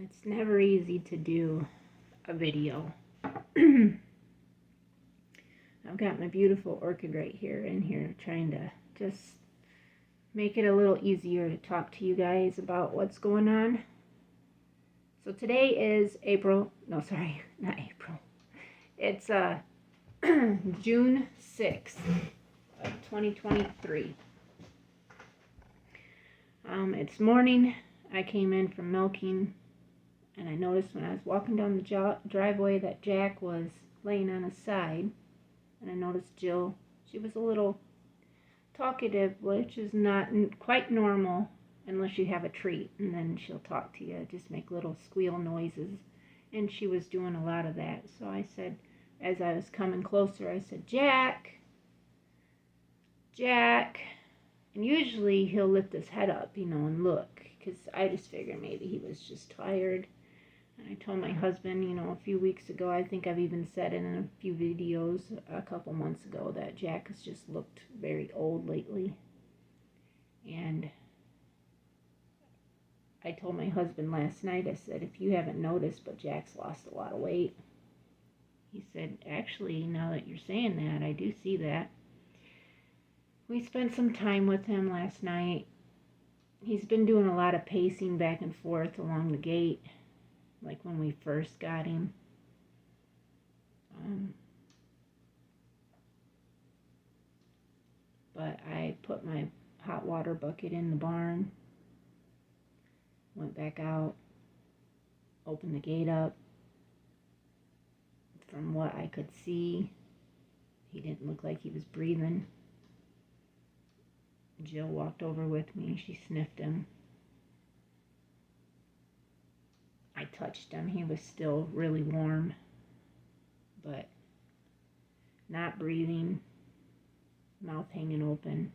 It's never easy to do a video. I've got my beautiful orchid right here in here, trying to just make it a little easier to talk to you guys about what's going on. So today is not April. It's June 6th of 2023. It's morning. I came in from milking, and I noticed when I was walking down the driveway that Jack was laying on his side, and I noticed Jill, she was a little talkative, which is not quite normal unless you have a treat, and then she'll talk to you, just make little squeal noises, and she was doing a lot of that. So I said, as I was coming closer, I said, Jack, and usually he'll lift his head up, and look, because I just figured maybe he was just tired. And I told my husband, a few weeks ago, I think I've even said it in a few videos a couple months ago, that Jack has just looked very old lately. And I told my husband last night, I said, if you haven't noticed, but Jack's lost a lot of weight. He said, actually, now that you're saying that, I do see that. We spent some time with him last night. He's been doing a lot of pacing back and forth along the gate, like when we first got him. But I put my hot water bucket in the barn, went back out, opened the gate up. From what I could see, he didn't look like he was breathing. Jill walked over with me and she sniffed him. I touched him. He was still really warm, but not breathing, mouth hanging open,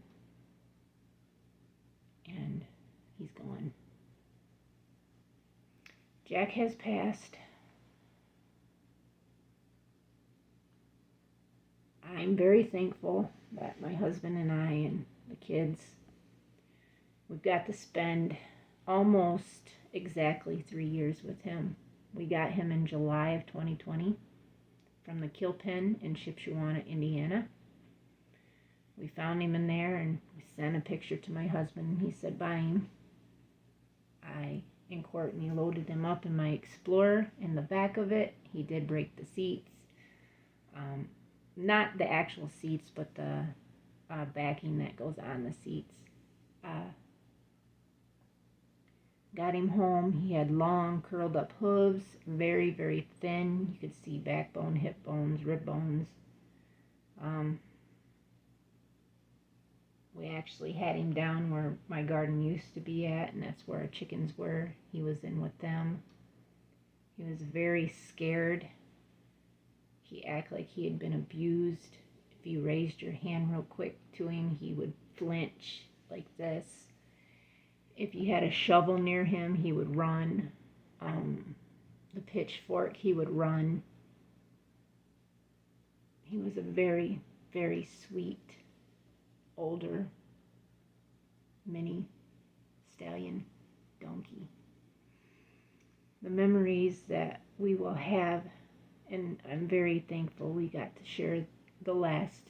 and he's gone. Jack has passed. I'm very thankful that my husband and I and the kids, we've got to spend almost exactly 3 years with him. We got him in July of 2020 from the kill pen in Shipshewana, Indiana. We found him in there and we sent a picture to my husband. He said, buy him. I and Courtney loaded him up in my Explorer. In the back of it, he did break the seats. Not the actual seats, but the backing that goes on the seats. Got him home. He had long, curled up hooves, very, very thin. You could see backbone, hip bones, rib bones. We actually had him down where my garden used to be at, and that's where our chickens were. He was in with them. He was very scared. He acted like he had been abused. If you raised your hand real quick to him, he would flinch like this. If you had a shovel near him, he would run. The pitchfork, he would run. He was a very, very sweet, older mini stallion donkey. The memories that we will have, and I'm very thankful we got to share the last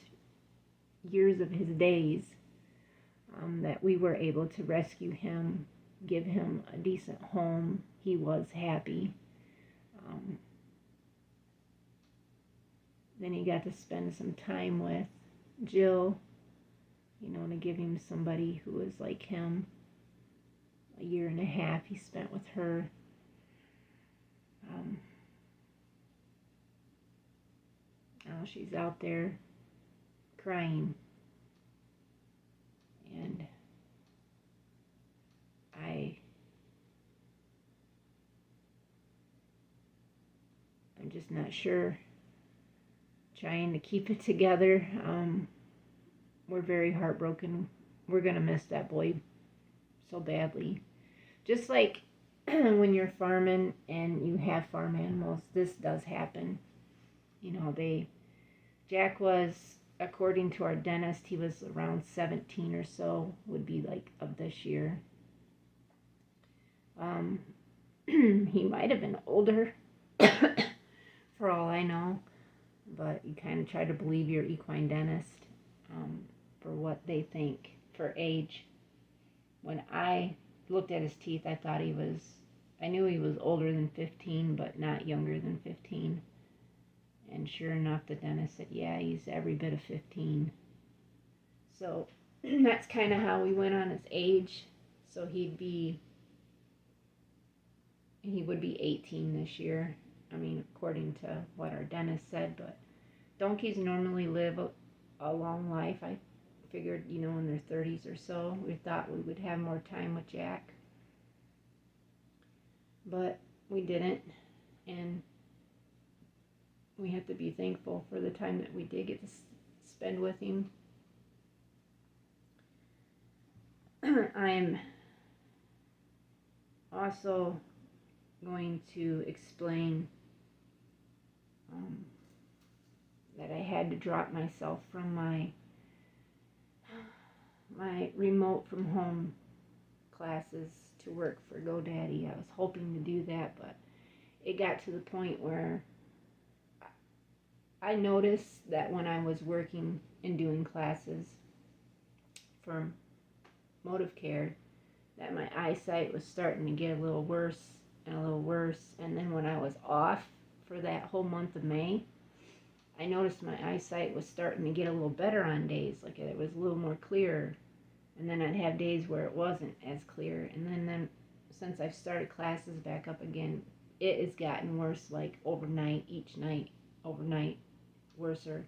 years of his days, that we were able to rescue him, give him a decent home. He was happy. Then he got to spend some time with Jill, to give him somebody who was like him. A year and a half he spent with her. Now she's out there crying. And I'm just not sure. Trying to keep it together. We're very heartbroken. We're going to miss that boy so badly. Just like when you're farming and you have farm animals, this does happen. Jack was, according to our dentist, he was around 17 or so, would be like of this year. He might have been older, for all I know, but you kind of try to believe your equine dentist for what they think for age. When I looked at his teeth, I knew he was older than 15, but not younger than 15. And sure enough, the dentist said, yeah, he's every bit of 15. So that's kind of how we went on his age. So he would be 18 this year. I mean, according to what our dentist said, but donkeys normally live a long life. I figured, in their 30s or so, we thought we would have more time with Jack. But we didn't, and we have to be thankful for the time that we did get to spend with him. I'm also going to explain that I had to drop myself from my remote from home classes to work for GoDaddy. I was hoping to do that, but it got to the point where I noticed that when I was working and doing classes for motive care, that my eyesight was starting to get a little worse and a little worse. And then when I was off for that whole month of May, I noticed my eyesight was starting to get a little better on days, like it was a little more clear. And then I'd have days where it wasn't as clear. And then since I've started classes back up again, it has gotten worse, like overnight, each night, overnight, worser.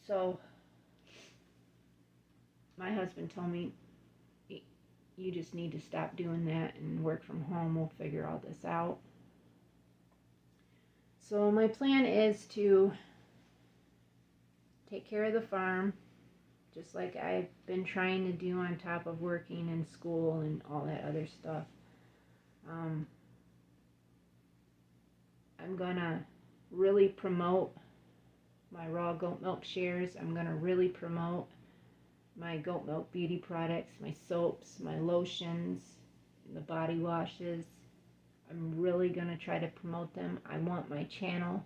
So my husband told me, you just need to stop doing that and work from home. We'll figure all this out. So my plan is to take care of the farm, just like I've been trying to do on top of working in school and all that other stuff. I'm gonna really promote my raw goat milk shares. I'm gonna really promote my goat milk beauty products, my soaps, my lotions, the body washes. I'm really gonna try to promote them. I want my channel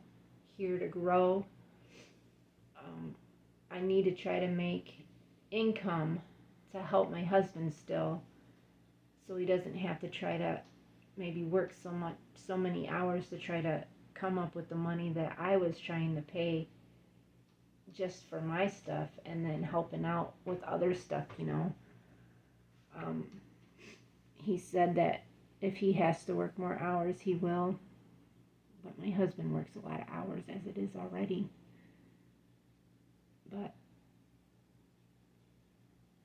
here to grow. I need to try to make income to help my husband still, so he doesn't have to try to maybe work so many hours to try to come up with the money that I was trying to pay just for my stuff, and then helping out with other stuff. He said that if he has to work more hours, he will, but my husband works a lot of hours as it is already. But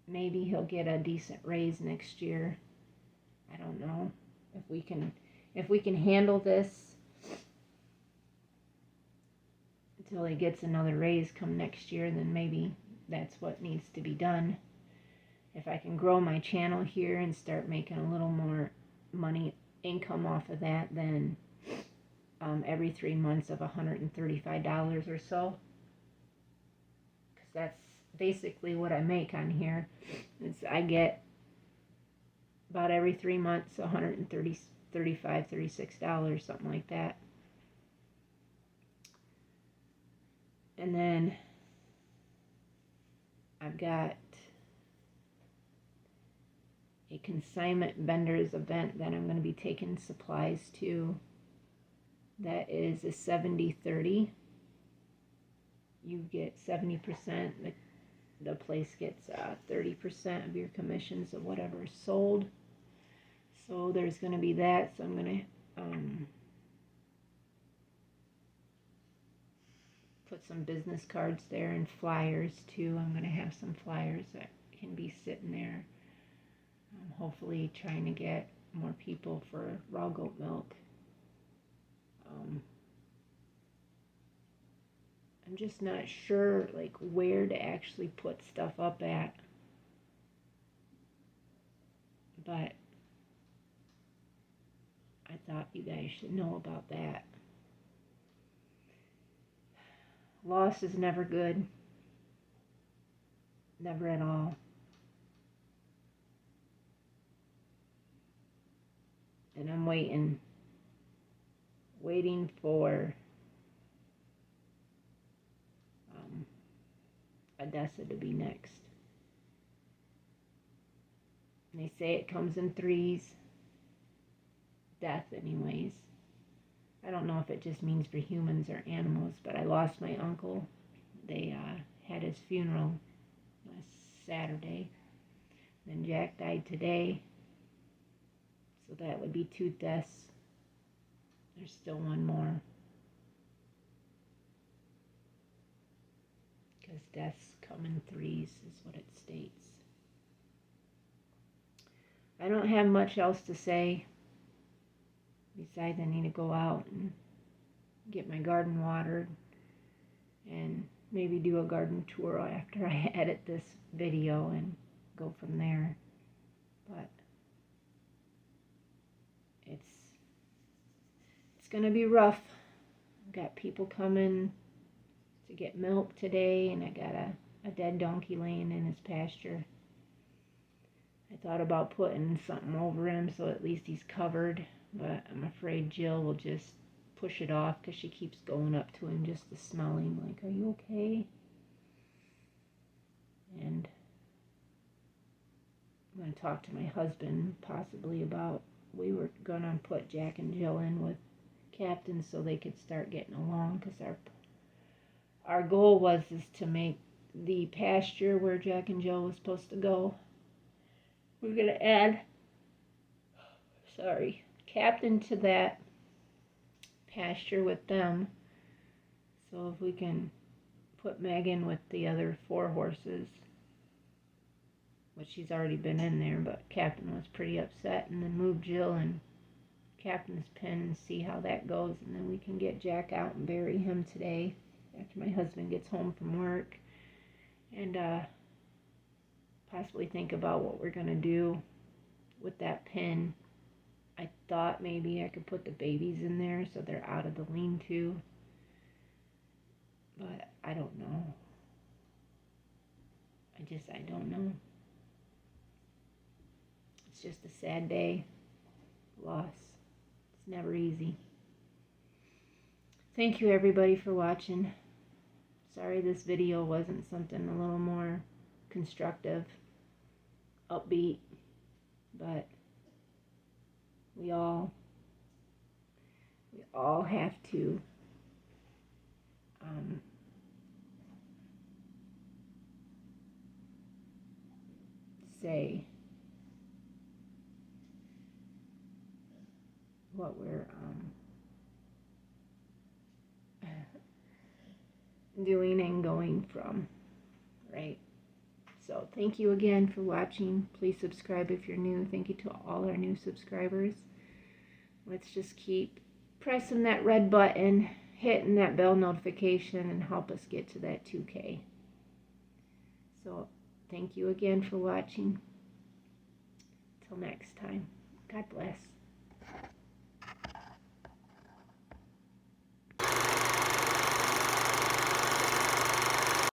maybe he'll get a decent raise next year. I don't know. If we can handle this until he gets another raise come next year, then maybe that's what needs to be done. If I can grow my channel here and start making a little more money, income off of that, then every 3 months of $135 or so, because that's basically what I make on here. I get about every 3 months $135, $36, something like that. And then I've got a consignment vendors event that I'm going to be taking supplies to. That is a 70-30. You get 70%. The place gets 30% of your commissions of whatever is sold. So there's going to be that. So I'm going to put some business cards there and flyers too. I'm going to have some flyers that can be sitting there. I'm hopefully trying to get more people for raw goat milk. I'm just not sure where to actually put stuff up at, but I thought you guys should know about that. Loss is never good. Never at all. And I'm waiting for Odessa to be next. And they say it comes in threes. Death, anyways. I don't know if it just means for humans or animals, but I lost my uncle. They had his funeral last Saturday. Then Jack died today. So that would be 2 deaths. There's still one more. Because deaths come in threes is what it states. I don't have much else to say. Besides, I need to go out and get my garden watered and maybe do a garden tour after I edit this video and go from there. But it's gonna be rough. I've got people coming to get milk today, and I got a dead donkey laying in his pasture. I thought about putting something over him so at least he's covered, but I'm afraid Jill will just push it off because she keeps going up to him just to smell him, like, are you okay? And I'm going to talk to my husband possibly about, we were going to put Jack and Jill in with Captain so they could start getting along, because our goal was to make the pasture where Jack and Jill was supposed to go. We're going to add, Captain to that pasture with them. So if we can put Megan with the other 4 horses, which she's already been in there, but Captain was pretty upset, and then move Jill in Captain's pen and see how that goes, and then we can get Jack out and bury him today after my husband gets home from work, and possibly think about what we're going to do with that pen. I thought maybe I could put the babies in there so they're out of the lean-to, but I don't know. I don't know. It's just a sad day. Loss. It's never easy. Thank you everybody for watching. Sorry this video wasn't something a little more constructive, upbeat, but we all have to say what we're doing and going from, right? So thank you again for watching. Please subscribe if you're new. Thank you to all our new subscribers. Let's just keep pressing that red button, hitting that bell notification, and help us get to that 2K. So thank you again for watching. Till next time. God bless.